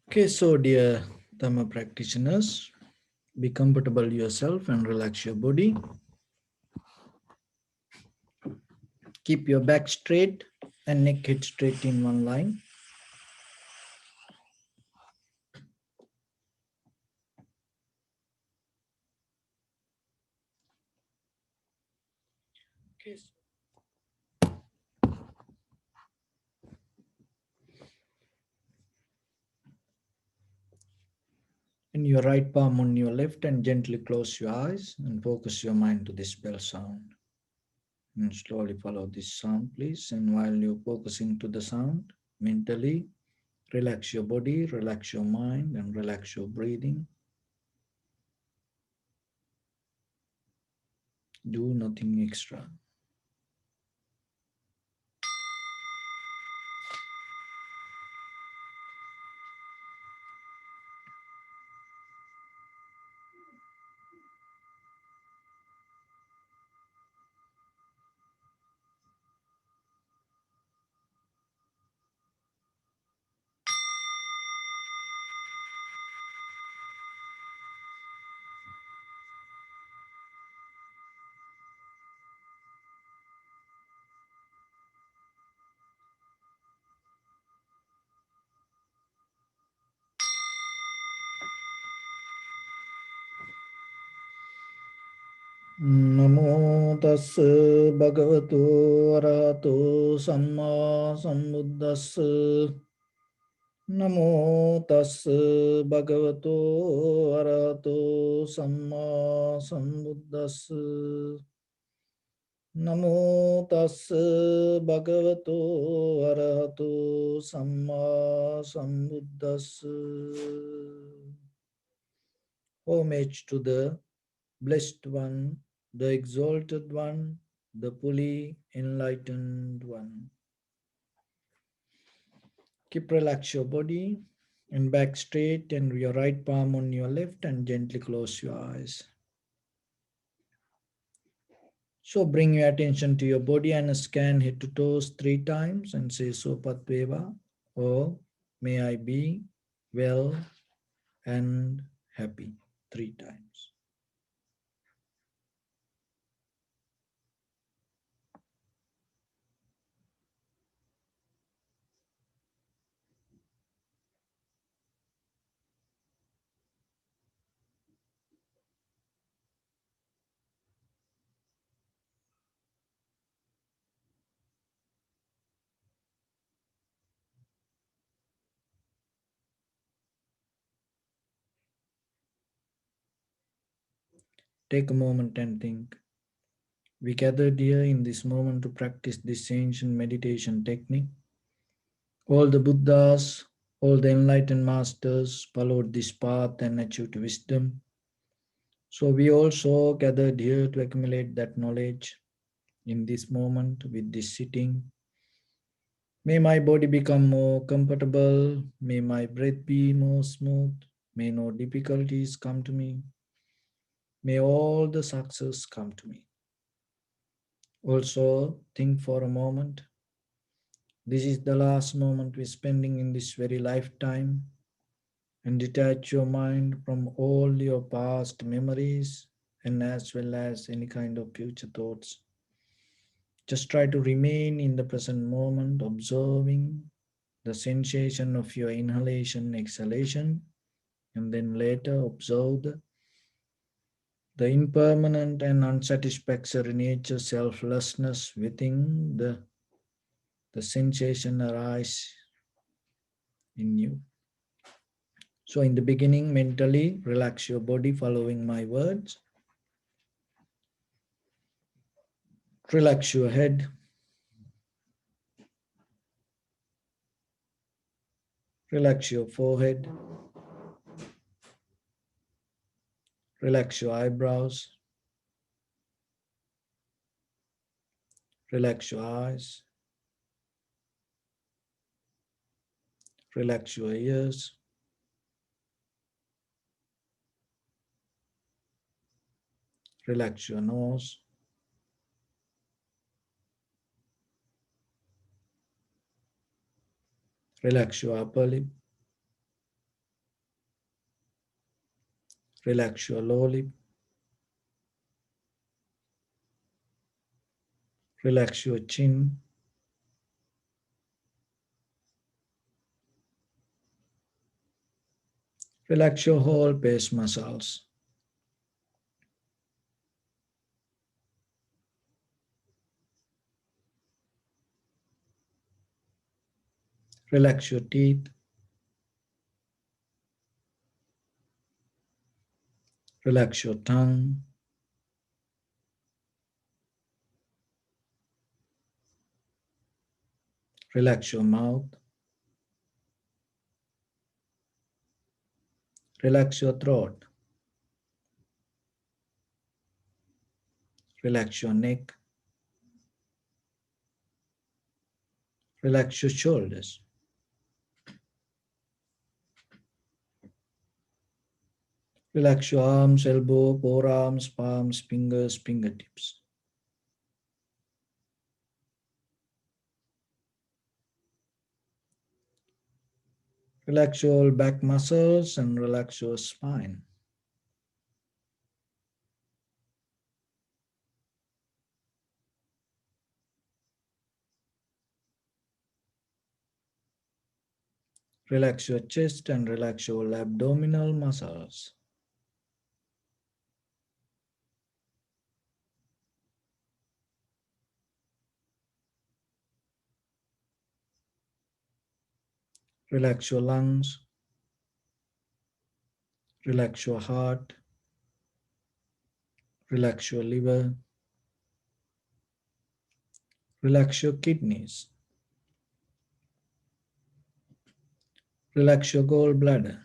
Okay, so dear Dhamma practitioners, be comfortable yourself and relax your body. Keep your back straight and neck head straight in one line. Okay, and your right palm on your left and gently close your eyes and focus your mind to this bell sound. And slowly follow this sound, please. And while you're focusing to the sound, mentally relax your body, relax your mind, and relax your breathing. Do nothing extra. Namo tassa bhagavato arahato samma sambuddhassa. Namo tassa bhagavato arahato samma sambuddhassa. Namo tassa bhagavato arahato samma sambuddhassa. Homage to the Blessed One, the Exalted One, the fully enlightened One. Keep relax your body and back straight and your right palm on your left and gently close your eyes. So bring your attention to your body and scan head to toes 3 times and say Sopatveva, or may I be well and happy 3 times. Take a moment and think. We gathered here in this moment to practice this ancient meditation technique. All the Buddhas, all the enlightened masters followed this path and achieved wisdom. So we also gathered here to accumulate that knowledge in this moment with this sitting. May my body become more comfortable. May my breath be more smooth. May no difficulties come to me. May all the success come to me. Also, think for a moment. This is the last moment we're spending in this very lifetime, and detach your mind from all your past memories and as well as any kind of future thoughts. Just try to remain in the present moment, observing the sensation of your inhalation, exhalation, and then later observe the impermanent and unsatisfactory nature, selflessness within the sensation arise in you. So in the beginning, mentally relax your body following my words. Relax your head, relax your forehead, relax your eyebrows, relax your eyes, relax your ears, relax your nose, relax your upper lip, Relax your lower lip. Relax your chin. Relax your whole face muscles. Relax your teeth. Relax your tongue. Relax your mouth. Relax your throat. Relax your neck. Relax your shoulders. Relax your arms, elbow, forearms, palms, fingers, fingertips. Relax your back muscles and relax your spine. Relax your chest and relax your abdominal muscles. Relax your lungs. Relax your heart. Relax your liver. Relax your kidneys. Relax your gallbladder.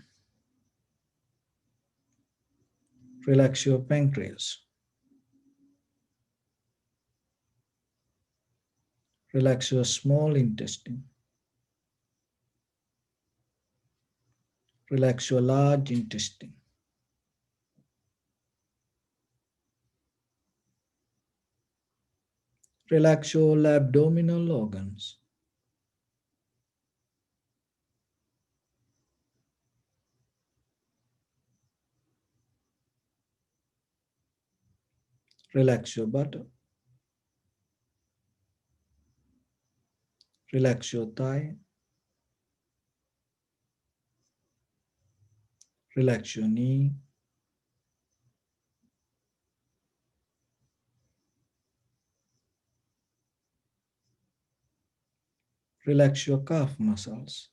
Relax your pancreas. Relax your small intestine. Relax your large intestine. Relax your abdominal organs. Relax your buttock. Relax your thigh. Relax your knee. Relax your calf muscles.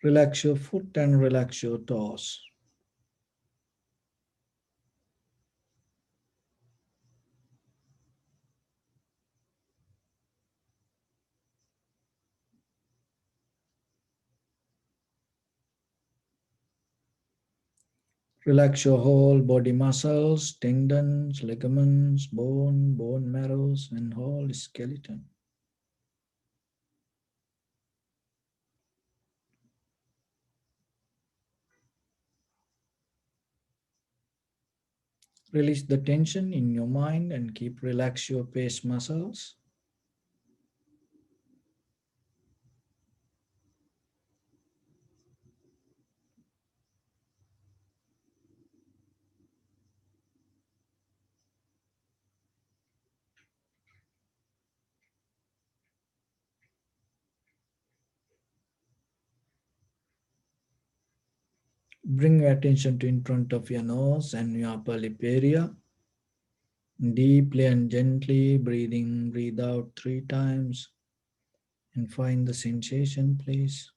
Relax your foot and relax your toes. Relax your whole body muscles, tendons, ligaments, bone marrows, and whole skeleton. Release the tension in your mind and keep relax your face muscles. Bring your attention to in front of your nose and your upper lip area. Deeply and gently breathe in, breathe out 3 times and find the sensation, please.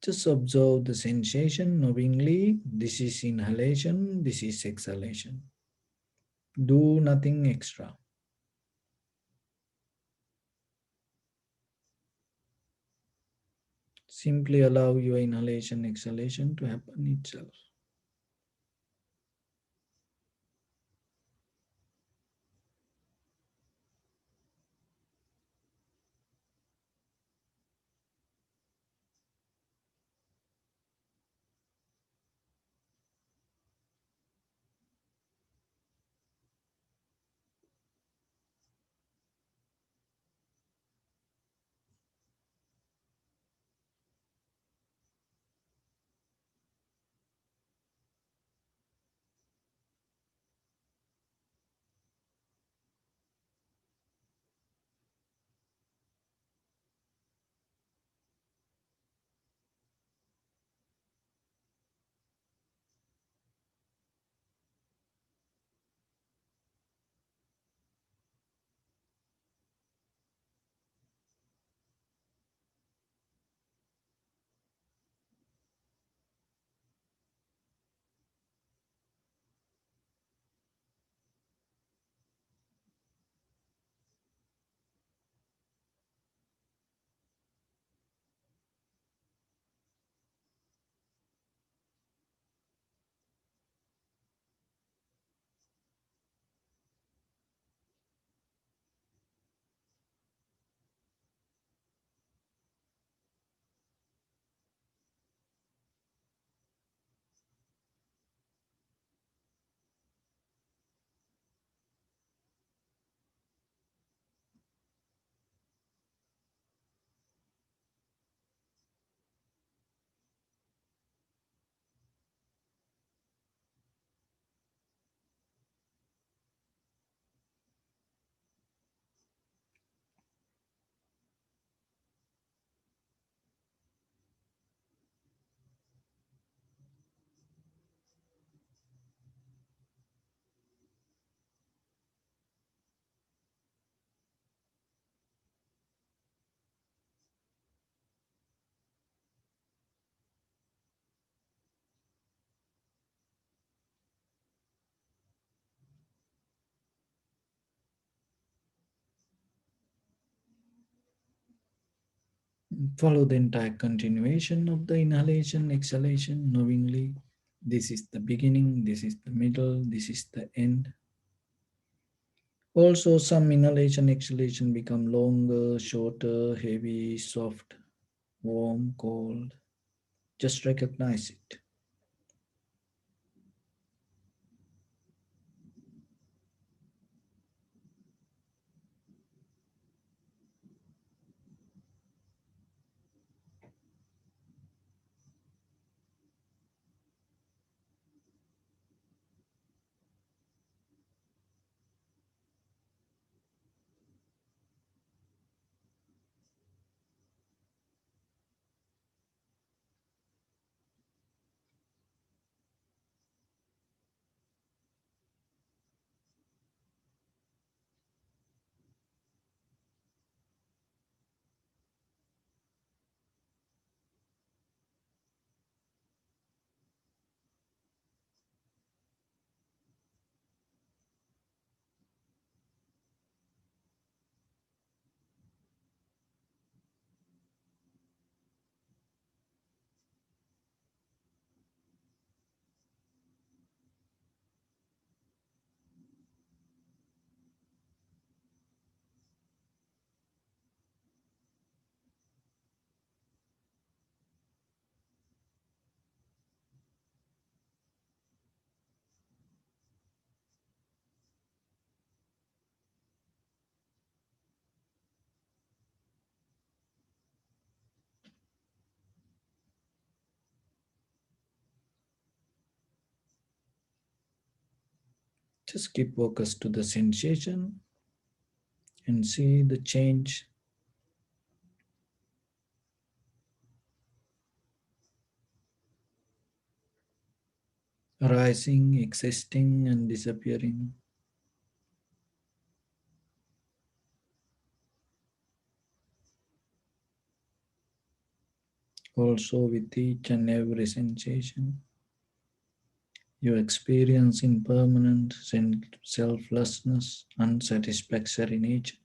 Just observe the sensation knowingly. This is inhalation, this is exhalation. Do nothing extra. Simply allow your inhalation, exhalation to happen itself. Follow the entire continuation of the inhalation, exhalation, knowingly. This is the beginning, this is the middle, this is the end. Also, some inhalation, exhalation become longer, shorter, heavy, soft, warm, cold. Just recognize it. Just keep focus to the sensation and see the change arising, existing, and disappearing. Also, with each and every sensation, you experience impermanent selflessness, unsatisfactory nature.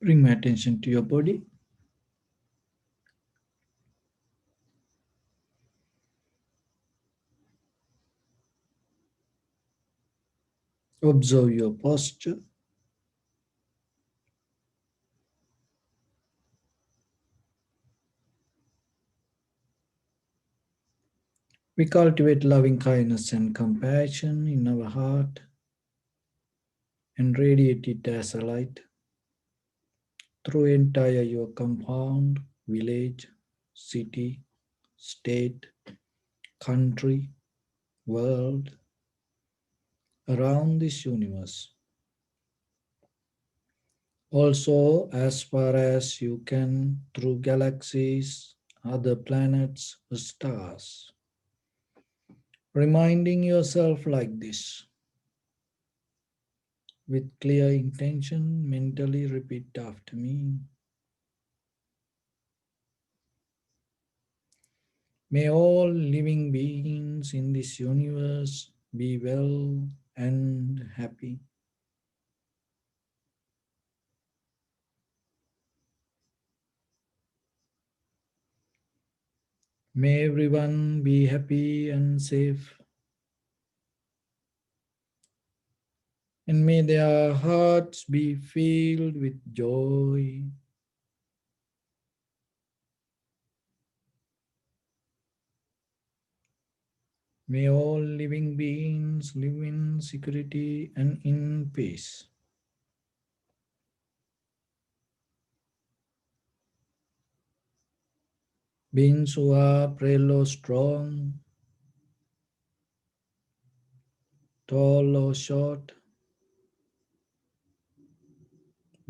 Bring my attention to your body. Observe your posture. We cultivate loving kindness and compassion in our heart and radiate it as a light through entire your compound, village, city, state, country, world, around this universe. Also, as far as you can, through galaxies, other planets, stars. Reminding yourself like this, with clear intention, mentally repeat after me. May all living beings in this universe be well and happy. May everyone be happy and safe. And may their hearts be filled with joy. May all living beings live in security and in peace. Beings who are frail or strong, tall or short,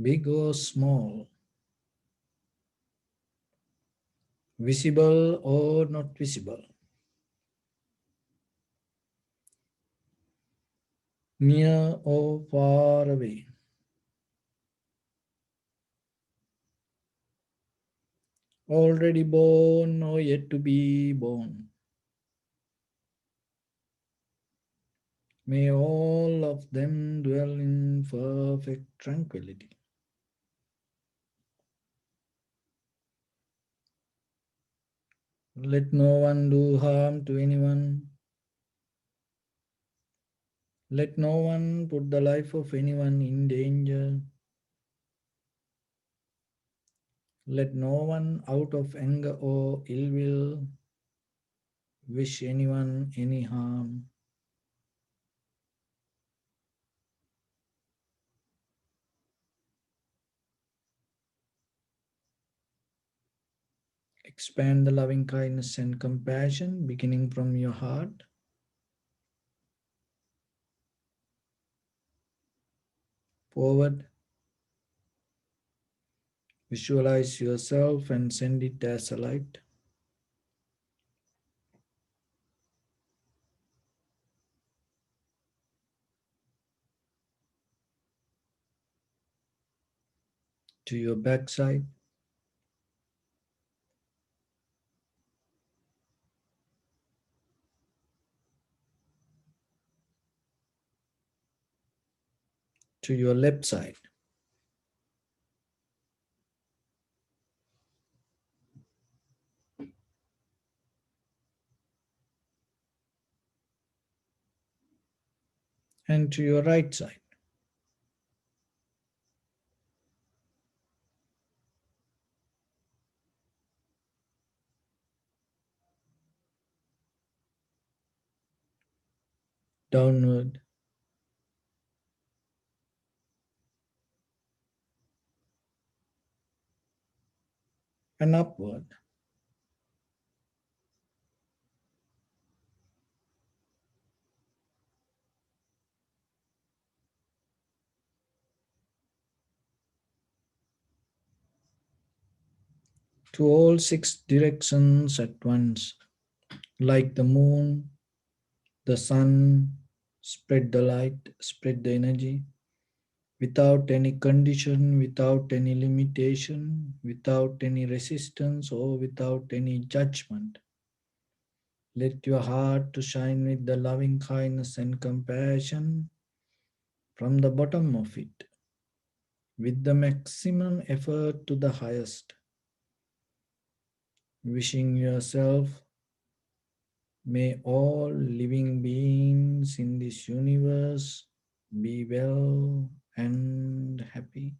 big or small, visible or not visible, near or far away, already born or yet to be born. May all of them dwell in perfect tranquility. Let no one do harm to anyone. Let no one put the life of anyone in danger. Let no one out of anger or ill will wish anyone any harm. Expand the loving kindness and compassion beginning from your heart. Forward, visualize yourself and send it as a light. To your backside, to your left side, and to your right side. Downward and upward. To all six directions at once, like the moon, the sun, spread the light, spread the energy, without any condition, without any limitation, without any resistance, or without any judgment. Let your heart to shine with the loving kindness and compassion from the bottom of it, with the maximum effort to the highest, wishing yourself, may all living beings in this universe be well and happy.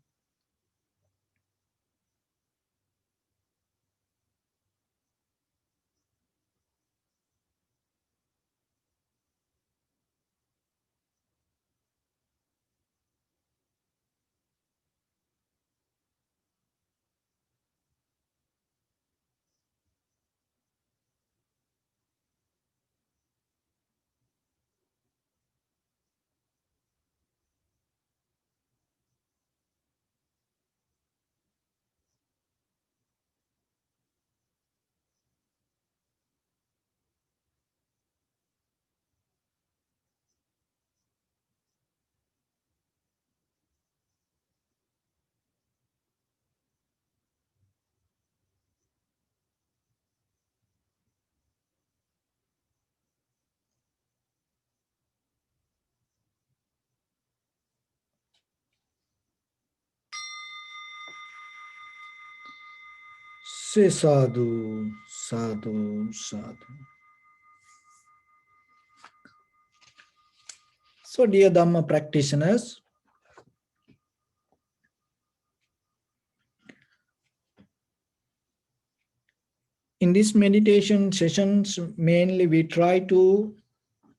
Say sadhu, sadhu, sadhu. So, dear Dhamma practitioners, in these meditation sessions, mainly we try to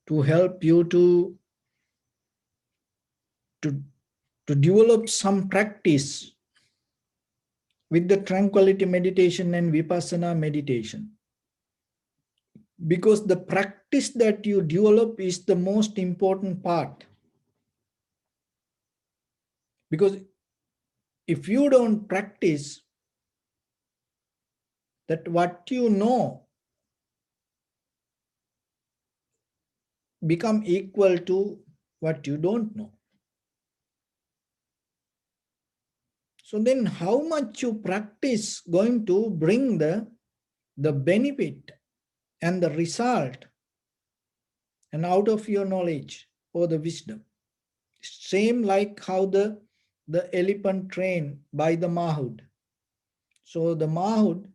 help you to, to develop some practice with the tranquility meditation and vipassana meditation. Because the practice that you develop is the most important part. Because if you don't practice, that what you know become equal to what you don't know. So then how much you practice going to bring the benefit and the result and out of your knowledge. or the wisdom. Same like how the elephant trained by the mahood. So the mahood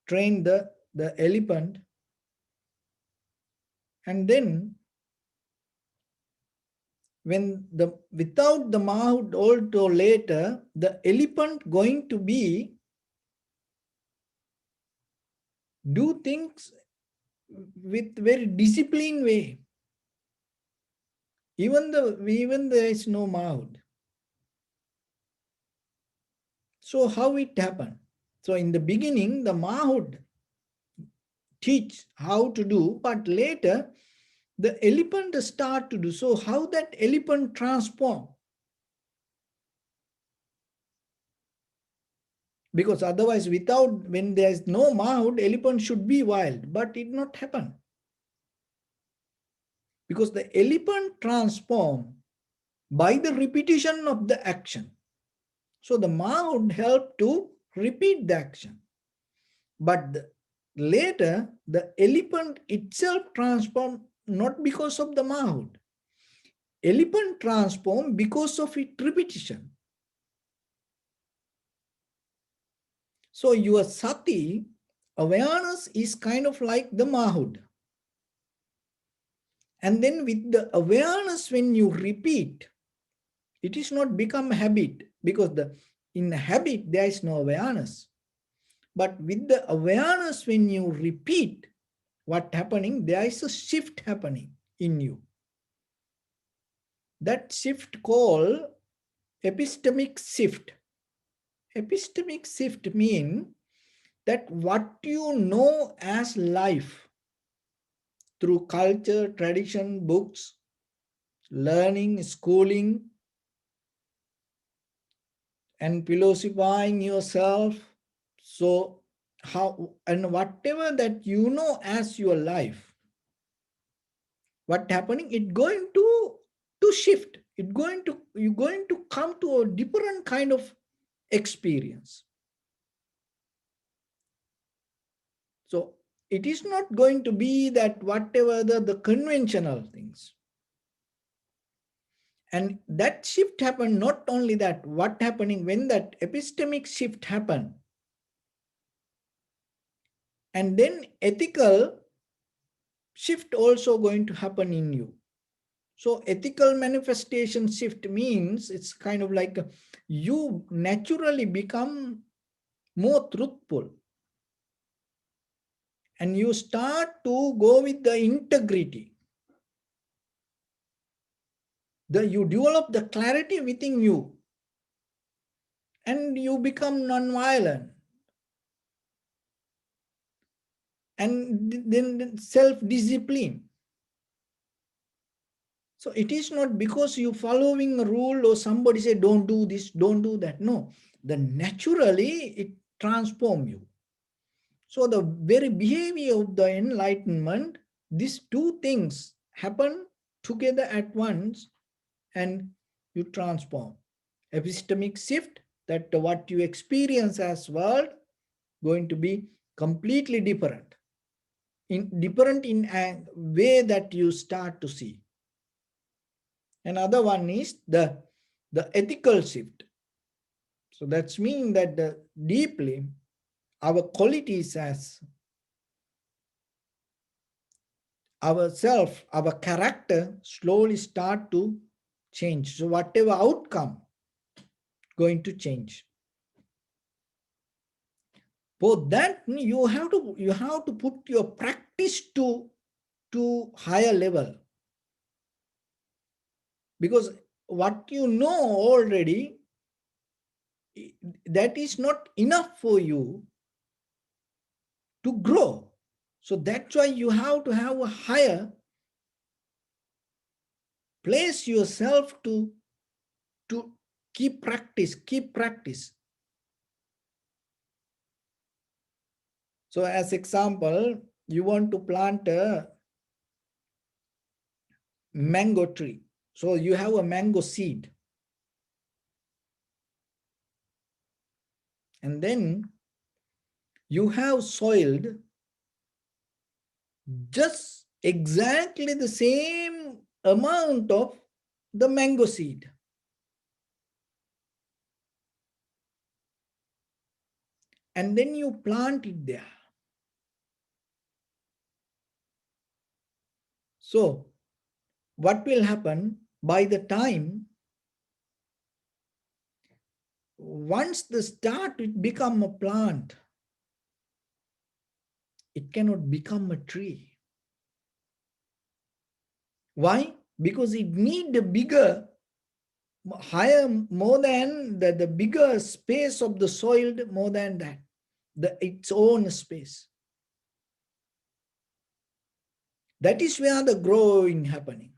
trained the elephant, and then when the without the mahood also later, the elephant going to be do things with very disciplined way. Even there is no mahood. So how it happened? So in the beginning, the mahood teach how to do, but later the elephant start to do. So how that elephant transform? Because otherwise, when there is no mahood, elephant should be wild, but it not happen. Because the elephant transform by the repetition of the action. So the mahood help to repeat the action. But later, the elephant itself transform not because of the mahood. Elephant transform because of its repetition. So your sati, awareness, is kind of like the mahood. And then with the awareness, when you repeat, it is not become habit, because in habit there is no awareness. But with the awareness, when you repeat, what happening? There is a shift happening in you. That shift called epistemic shift. Epistemic shift means that what you know as life through culture, tradition, books, learning, schooling, and philosophizing yourself. So how, and whatever that you know as your life, what happening? It going to shift. You're going to come to a different kind of experience. So it is not going to be that whatever the conventional things. And that shift happened, not only that, what happening when that epistemic shift happened, and then ethical shift also going to happen in you. So ethical manifestation shift means it's kind of like you naturally become more truthful, and you start to go with the integrity. You develop the clarity within you, and you become non-violent, and then self-discipline. So it is not because you following a rule or somebody say don't do this, don't do that. No, naturally it transform you. So the very behavior of the enlightenment, these two things happen together at once, and you transform. Epistemic shift, that what you experience as world going to be completely different. Different in a way that you start to see. Another one is the ethical shift. So that's mean that deeply our qualities as ourself, our character slowly start to change. So whatever outcome going to change. For that you have to put your practice to higher level, because what you know already, that is not enough for you to grow. So that's why you have to have a higher place yourself to keep practice. So as example, you want to plant a mango tree. So you have a mango seed. And then you have soiled just exactly the same amount of the mango seed. And then you plant it there. So what will happen by the time once the start it become a plant, it cannot become a tree. Why? Because it need a bigger, higher, more than the bigger space of the soil, more than that, its own space. That is where the growing happening.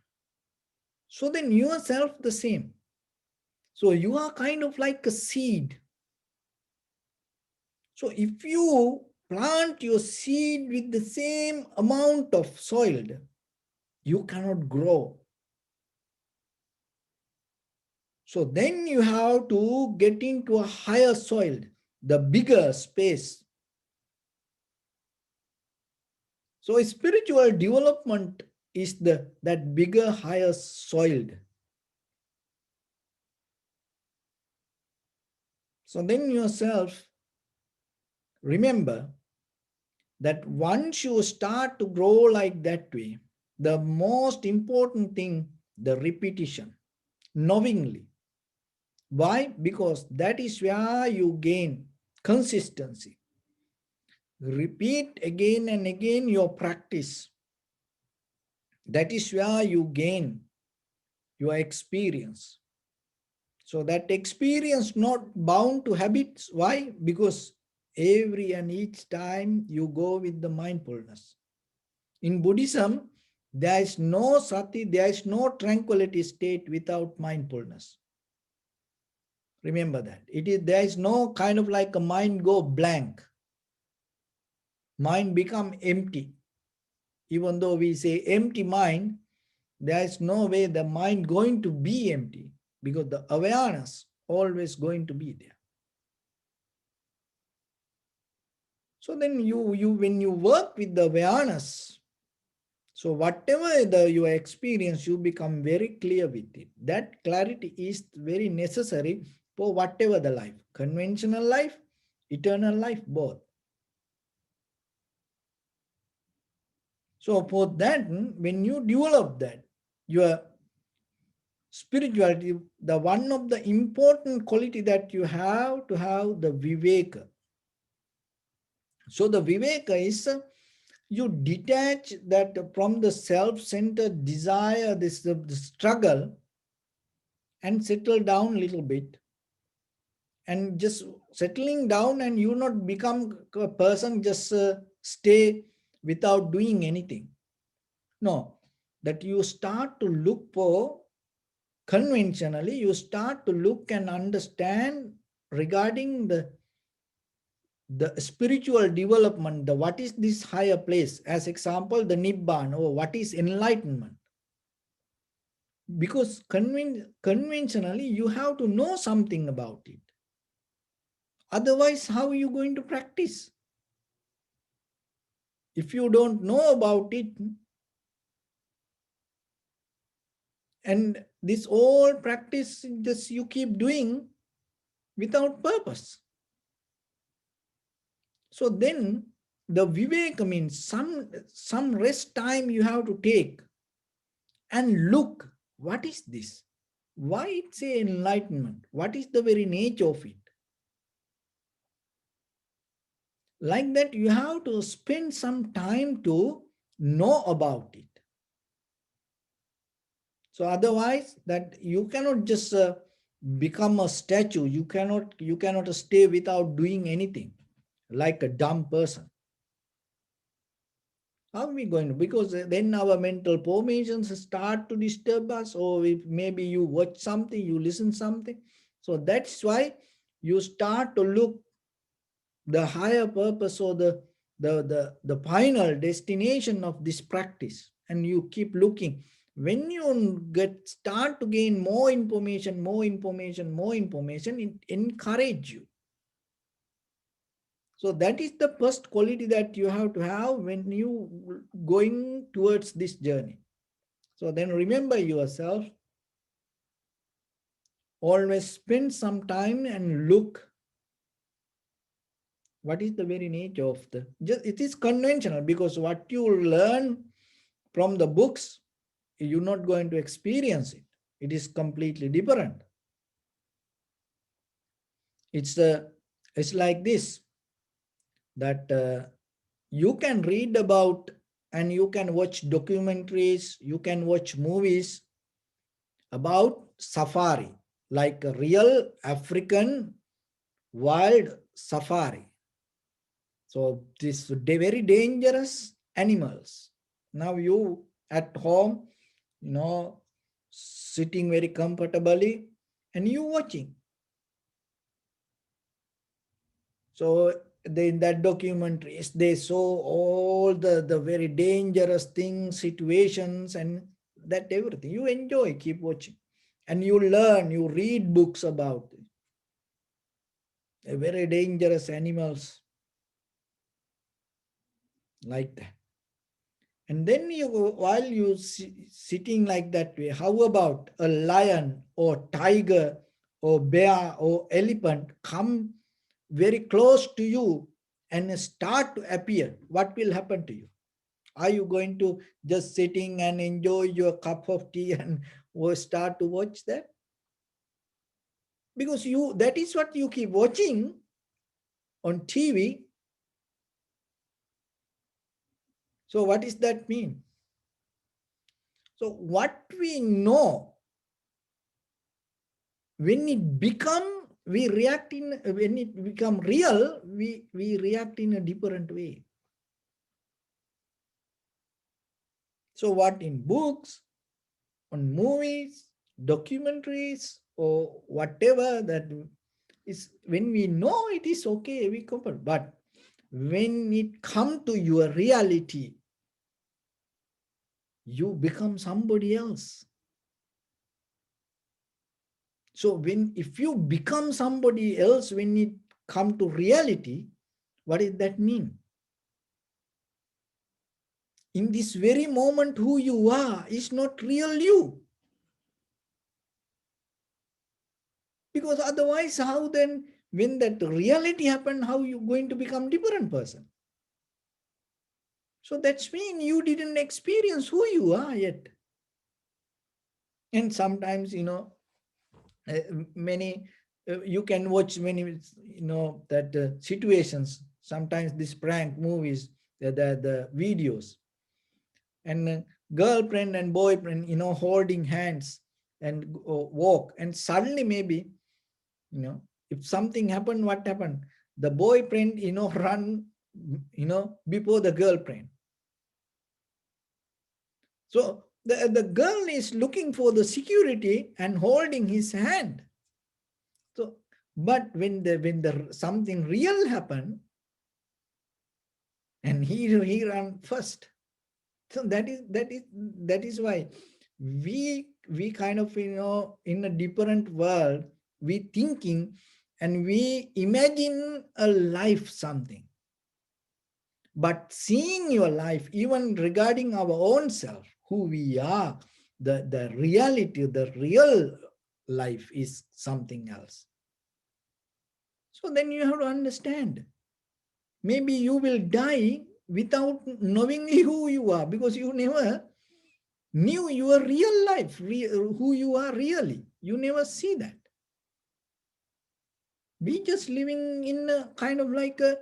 So then yourself the same. So you are kind of like a seed. So if you plant your seed with the same amount of soil, you cannot grow. So then you have to get into a higher soil, the bigger space. So spiritual development is that bigger, higher soil. So then yourself remember that once you start to grow like that way, the most important thing, the repetition, knowingly. Why? Because that is where you gain consistency. Repeat again and again your practice. That is where you gain your experience. So that experience not bound to habits. Why? Because every and each time you go with the mindfulness. In Buddhism, there is no sati, there is no tranquility state without mindfulness. Remember that. There is no kind of like a mind go blank. Mind become empty. Even though we say empty mind, there is no way the mind going to be empty because the awareness always going to be there. So then you when you work with the awareness, so whatever your experience, you become very clear with it. That clarity is very necessary for whatever the life, conventional life, eternal life, both. So for that, when you develop that, your spirituality, the one of the important quality that you have to have the viveka. So the viveka is you detach that from the self-centered desire, the struggle, and settle down a little bit. And just settling down and you not become a person just stay without doing anything. No, that you start to look for conventionally, you start to look and understand regarding the spiritual development, the what is this higher place, as example the Nibbana, or what is enlightenment. Because conventionally you have to know something about it. Otherwise, how are you going to practice? If you don't know about it, and this all practice just you keep doing without purpose. So then the viveka means some rest time you have to take and look, what is this? Why it's a enlightenment? What is the very nature of it? Like that, you have to spend some time to know about it. So otherwise, that you cannot just become a statue. You cannot stay without doing anything, like a dumb person. How are we going to? Because then our mental formations start to disturb us, or if maybe you watch something, you listen something. So that's why you start to look the higher purpose, or the final destination of this practice, and you keep looking. When you start to gain more information, it encourage you. So that is the first quality that you have to have when you going towards this journey. So then remember yourself, always spend some time and look what is the very nature of the, just it is conventional, because what you learn from the books, you're not going to experience it. It is completely different. It's it's like this, that you can read about and you can watch documentaries, you can watch movies about safari, like a real African wild safari. So this very dangerous animals. Now you at home, sitting very comfortably and you watching. So in that documentaries, they show all the very dangerous things, situations, and that everything. You enjoy, keep watching. And you learn, you read books about it. Very dangerous animals like that. And then you, while you sitting like that way, how about a lion or tiger or bear or elephant come very close to you and start to appear? What will happen to you? Are you going to just sitting and enjoy your cup of tea and or start to watch that? Because you, that is what you keep watching on TV. So what does that mean? So what we know, when it become, we react in, when it become real, we react in a different way. So what in books, on movies, documentaries, or whatever that is, when we know it is okay, we comfort. But when it come to your reality, you become somebody else. So when, if you become somebody else, when it come to reality, what does that mean? In this very moment, who you are is not real you. Because otherwise, how then, when that reality happened, how you going to become different person? So that's mean you didn't experience who you are yet. And sometimes, uh, many, you can watch many, that situations, sometimes these prank movies, the videos, and girlfriend and boyfriend, holding hands and walk, and suddenly maybe, if something happened, what happened? The boyfriend, run, before the girlfriend. So the girl is looking for the security and holding his hand. So, but when the something real happened, and he ran first. So that is why we kind of, in a different world, we thinking and we imagine a life something. But seeing your life, even regarding our own self, who we are, the reality, the real life is something else. So then you have to understand. Maybe you will die without knowing who you are, because you never knew your real life, who you are really. You never see that. We just living in a kind of like the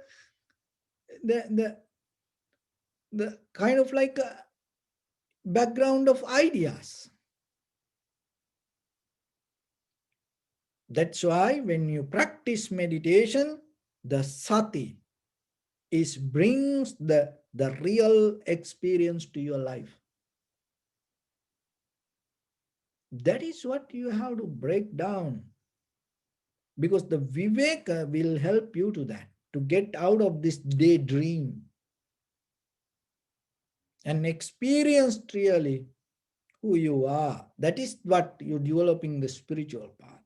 the kind of like a background of ideas. That's why when you practice meditation, the sati is brings the real experience to your life. That is what you have to break down, because the viveka will help you to that, to get out of this daydream and experience really who you are. That is what you're developing the spiritual path.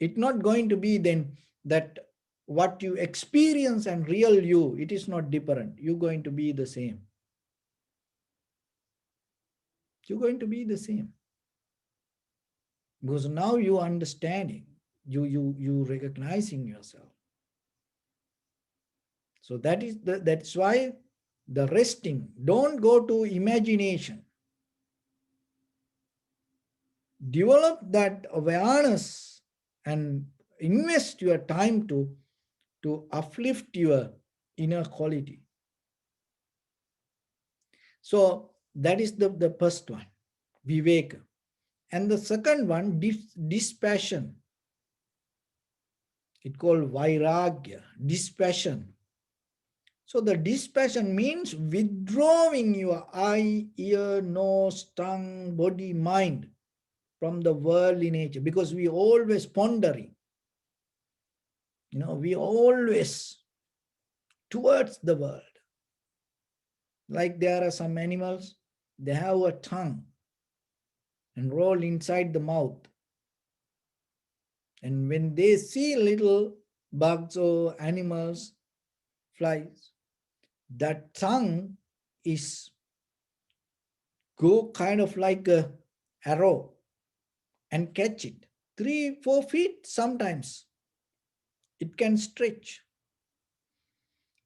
It's not going to be then that what you experience and real you, it is not different. You're going to be the same. You're going to be the same. Because now you understanding, you recognizing yourself. So that's why the resting, don't go to imagination. Develop that awareness and invest your time to uplift your inner quality. So that is the first one, viveka. And the second one, dispassion. It called vairagya, dispassion. So the dispassion means withdrawing your eye, ear, nose, tongue, body, mind from the worldly nature, because we always pondering. We always towards the world. Like there are some animals, they have a tongue and roll inside the mouth. And when they see little bugs or animals, flies, that tongue is go kind of like a arrow and catch it. 3-4 feet sometimes. It can stretch.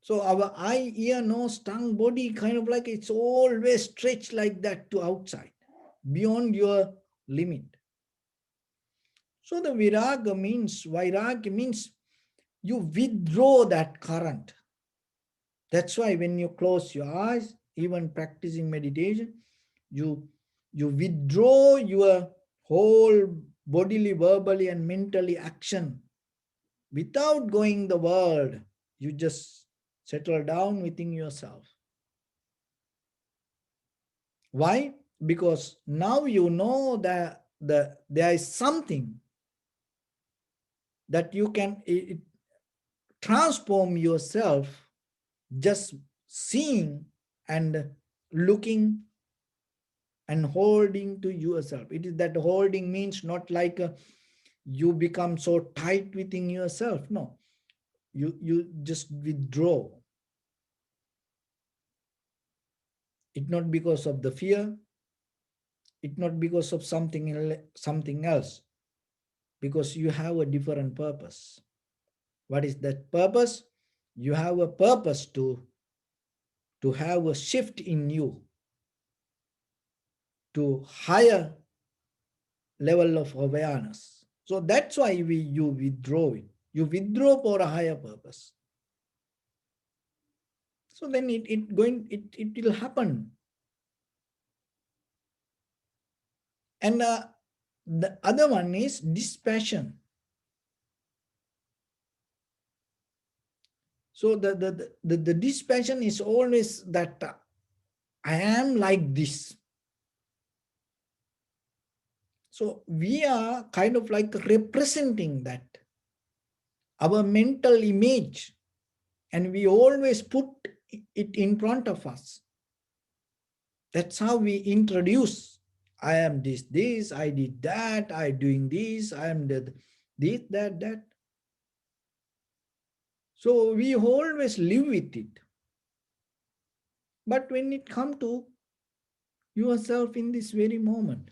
So our eye, ear, nose, tongue, body kind of like it's always stretched like that to outside, beyond your limit. So the vairagya means you withdraw that current. That's why when you close your eyes, even practicing meditation, you withdraw your whole bodily, verbally, and mentally action without going the world. You just settle down within yourself. Why? Because now you know that there is something that you can transform yourself just seeing and looking and holding to yourself. It is that holding means not like you become so tight within yourself. No, you just withdraw. It not because of the fear. It not because of something else. Because you have a different purpose. What is that purpose? You have a purpose to have a shift in you to higher level of awareness. So that's why you withdraw it. You withdraw for a higher purpose. So then it will happen. And the other one is dispassion. So the dispassion is always that I am like this. So we are kind of like representing that, our mental image, and we always put it in front of us. That's how we introduce. I am this, I did that, I doing this, I am this, that. So we always live with it. But when it comes to yourself in this very moment,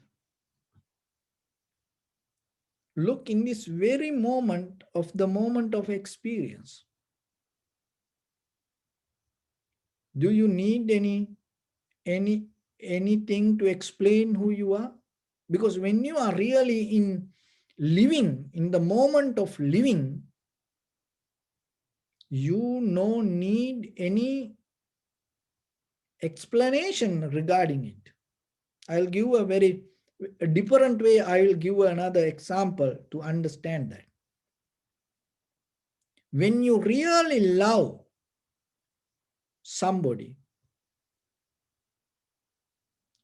look in this very moment of experience. Do you need anything to explain who you are? Because when you are really in living, in the moment of living, you no need any explanation regarding it. I'll give a different way. I will give another example to understand that. When you really love somebody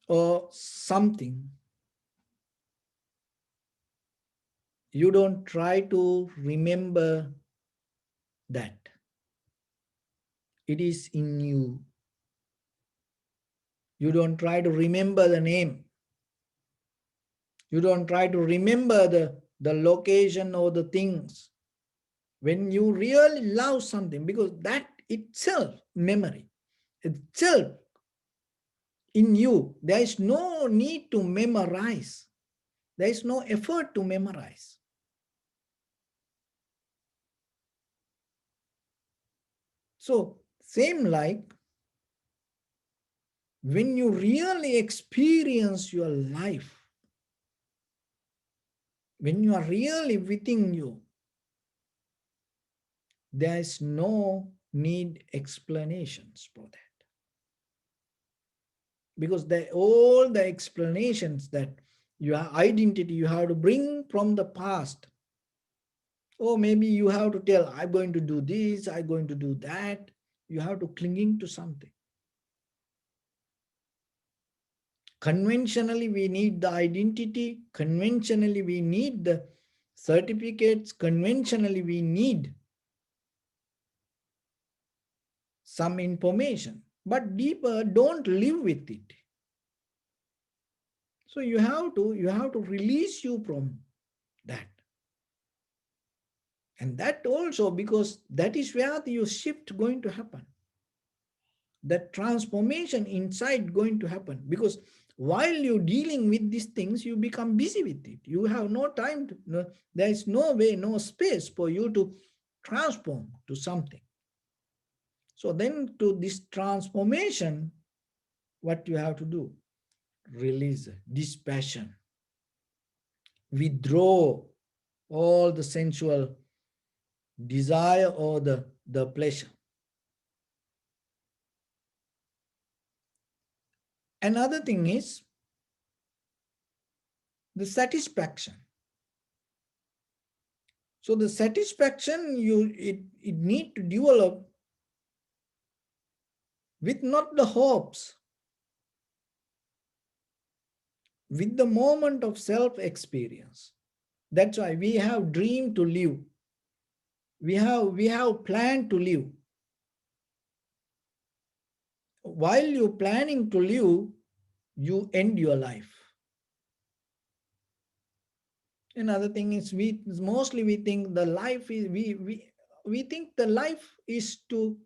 or something, you don't try to remember that. It is in you. You don't try to remember the name. You don't try to remember the location or the things. When you really love something, because that itself, memory, itself in you. There is no need to memorize. There is no effort to memorize. So, same like when you really experience your life, when you are really within you, there is no need explanations for that. Because all the explanations that your identity you have to bring from the past, or maybe you have to tell, I'm going to do this, I'm going to do that. You have to clinging to something. Conventionally, we need the identity. Conventionally, we need the certificates. Conventionally, we need some information. But deeper, don't live with it. So you have to release you from that. And that also, because that is where your shift going to happen. That transformation inside going to happen. Because while you're dealing with these things, you become busy with it. You have no time to, no, there is no way, no space for you to transform to something. So then to this transformation, what you have to do? Release dispassion. Withdraw all the sensual desire or the pleasure. Another thing is the satisfaction. So the satisfaction it need to develop with not the hopes, with the moment of self-experience. That's why we have dream to live. We have planned to live. While you're planning to live, you end your life. Another thing is we think the life is we think the life is to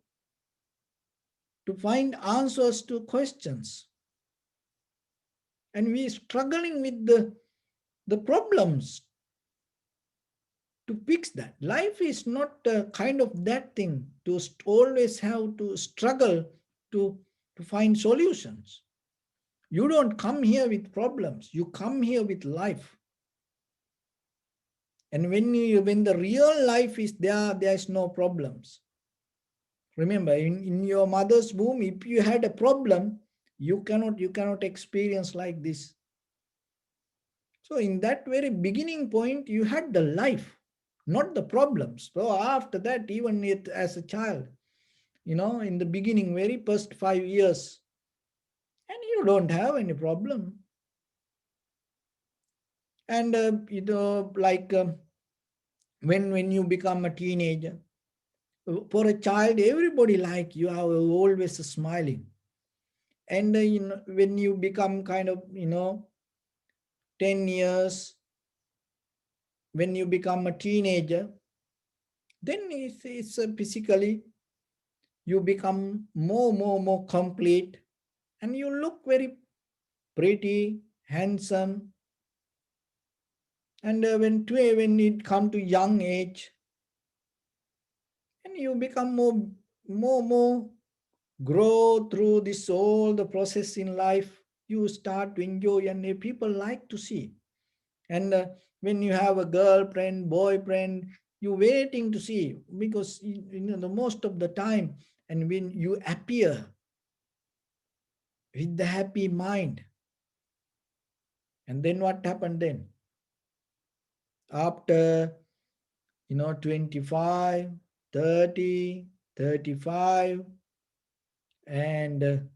find answers to questions. And we struggling with the problems to fix that. Life is not a kind of that thing to always have to struggle to find solutions. You don't come here with problems. You come here with life. And when the real life is there, there is no problems. Remember, in your mother's womb, if you had a problem, you cannot experience like this. So in that very beginning point, you had the life, not the problems. So after that, even as a child, in the beginning, very first 5 years, and you don't have any problem. And like when you become a teenager, for a child, everybody like you are always smiling. And when you become kind of 10 years, when you become a teenager, then it's physically you become more complete, and you look very pretty, handsome. And when it come to young age, and you become more grow through this all the process in life, you start to enjoy, and people like to see. And when you have a girlfriend, boyfriend, you waiting to see, because the most of the time, and when you appear with the happy mind, and then what happened then? After 25, 30, 35, and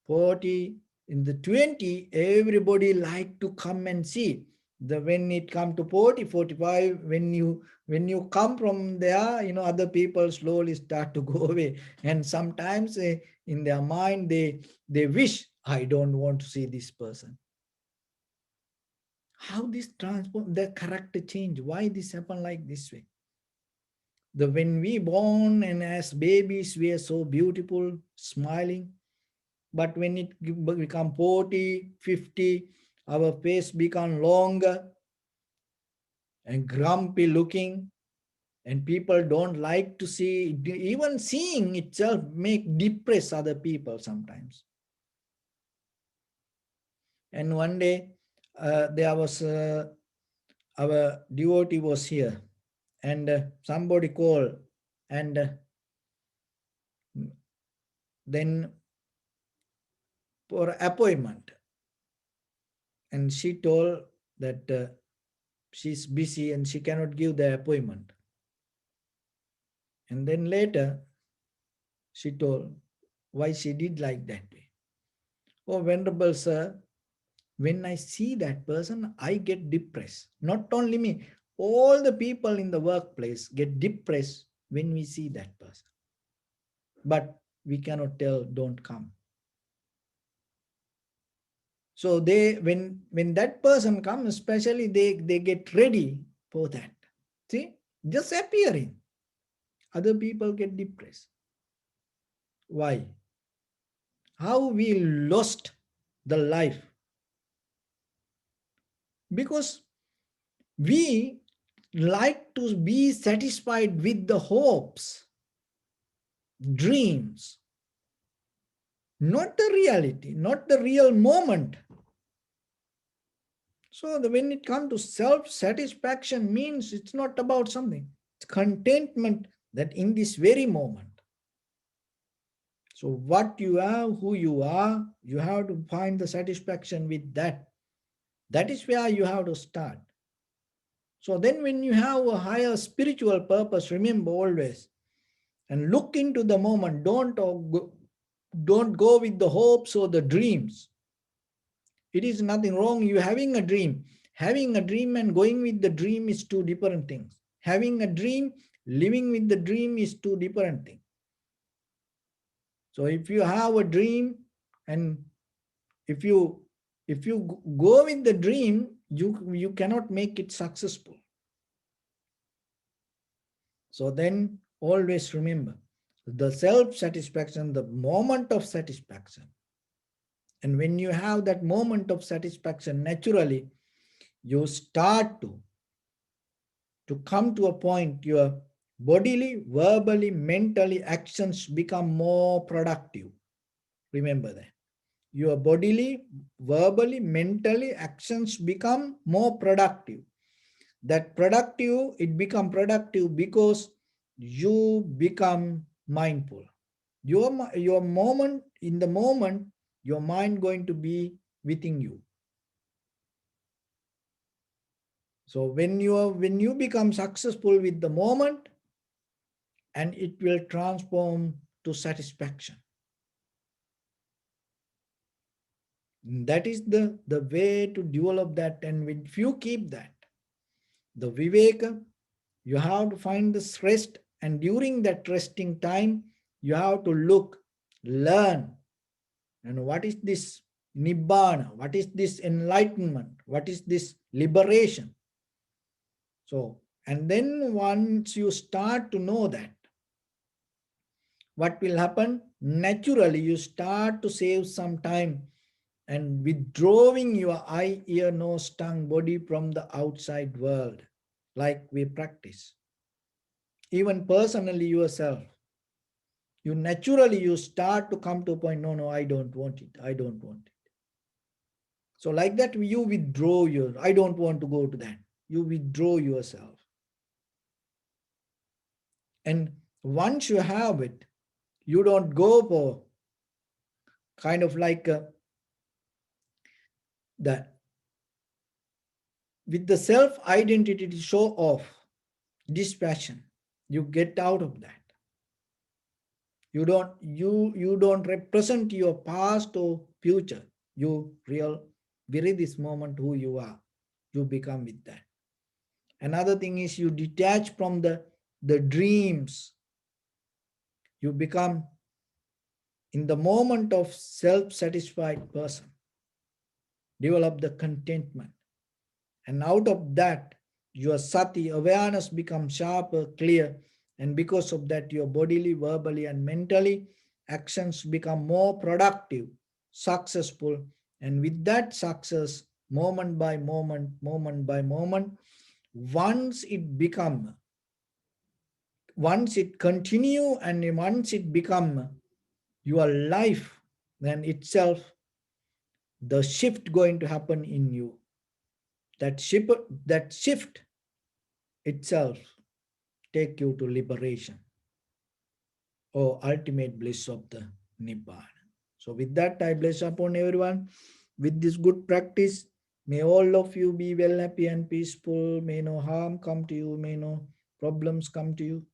40, in the 20, everybody like to come and see. When it come to 40, 45, when you come from there, other people slowly start to go away. And sometimes in their mind, they wish, I don't want to see this person. How this transform, the character change? Why this happen like this way? When we born and as babies, we are so beautiful, smiling. But when it become 40, 50, our face become longer and grumpy looking, and people don't like to see, even seeing itself make depress other people sometimes. And one day there was our devotee was here, and somebody called, and then for appointment, and she told that she's busy and she cannot give the appointment. And then later she told why she did like that way. Oh, Venerable Sir, when I see that person, I get depressed. Not only me, all the people in the workplace get depressed when we see that person. But we cannot tell, don't come. So they, when that person comes, especially they get ready for that. See, just appearing. Other people get depressed. Why? How we lost the life? Because we like to be satisfied with the hopes, dreams, not the reality, not the real moment. So when it comes to self-satisfaction, means it's not about something. It's contentment that in this very moment. So what you have, who you are, you have to find the satisfaction with that. That is where you have to start. So then when you have a higher spiritual purpose, remember always, and look into the moment. Don't go with the hopes or the dreams. It is nothing wrong. You having a dream. Having a dream and going with the dream is two different things. Having a dream, living with the dream is two different things. So if you have a dream, and if you go with the dream, you cannot make it successful. So then always remember the self-satisfaction, the moment of satisfaction. And when you have that moment of satisfaction, naturally you start to come to a point, your bodily, verbally, mentally actions become more productive. Remember that. Your bodily, verbally, mentally actions become more productive. That productive, it become productive because you become mindful. Your moment, in the moment, your mind going to be within you. So when you become successful with the moment, and it will transform to satisfaction. That is the way to develop that. And if you keep that, the viveka, you have to find this rest, and during that resting time, you have to look, learn, and what is this nibbana, what is this enlightenment, what is this liberation. So, and then once you start to know that, what will happen? Naturally, you start to save some time and withdrawing your eye, ear, nose, tongue, body from the outside world, like we practice. Even personally yourself, you naturally, you start to come to a point, no, I don't want it, I don't want it. So like that, you withdraw I don't want to go to that. You withdraw yourself. And once you have it, you don't go for kind of like that with the self-identity to show off, dispassion. You get out of that. You don't represent your past or future. You very this moment who you are. You become with that. Another thing is you detach from the dreams. You become in the moment of self-satisfied person. Develop the contentment. And out of that, your sati, awareness becomes sharper, clear. And because of that, your bodily, verbally, and mentally actions become more productive, successful, and with that success, moment by moment, once it become, once it continue, and once it become your life, then itself the shift going to happen in you. That shift itself take you to liberation or ultimate bliss of the Nibbana. So with that, I bless upon everyone with this good practice. May all of you be well, happy and peaceful. May no harm come to you. May no problems come to you.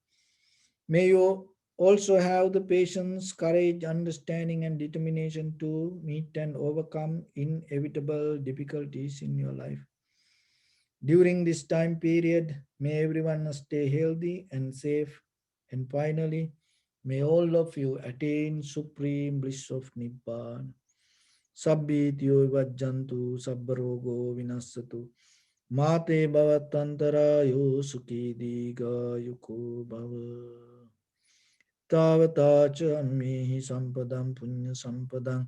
May you also have the patience, courage, understanding, and determination to meet and overcome inevitable difficulties in your life. During this time period, may everyone stay healthy and safe. And finally, may all of you attain supreme bliss of Nibbana. Sabbityo vajjantu sabbarogo vinasatu. Mate bhavatantarayo sukhi diga yuko bhava. Tavata cha ammehi sampadam punya sampadam.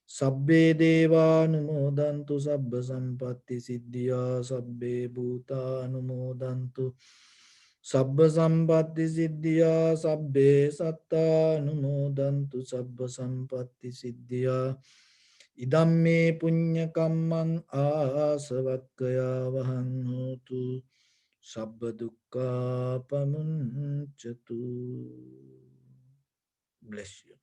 Sabbe deva anumodantu sabba sampatti siddhya sabbe bhuta anumodantu sabba sampatti siddhya sabbe satta anumodantu sabba sampatti siddhya idam me punya kammang asavakkaya vahan hotu sabba dukkha pamuncatu. Bless you.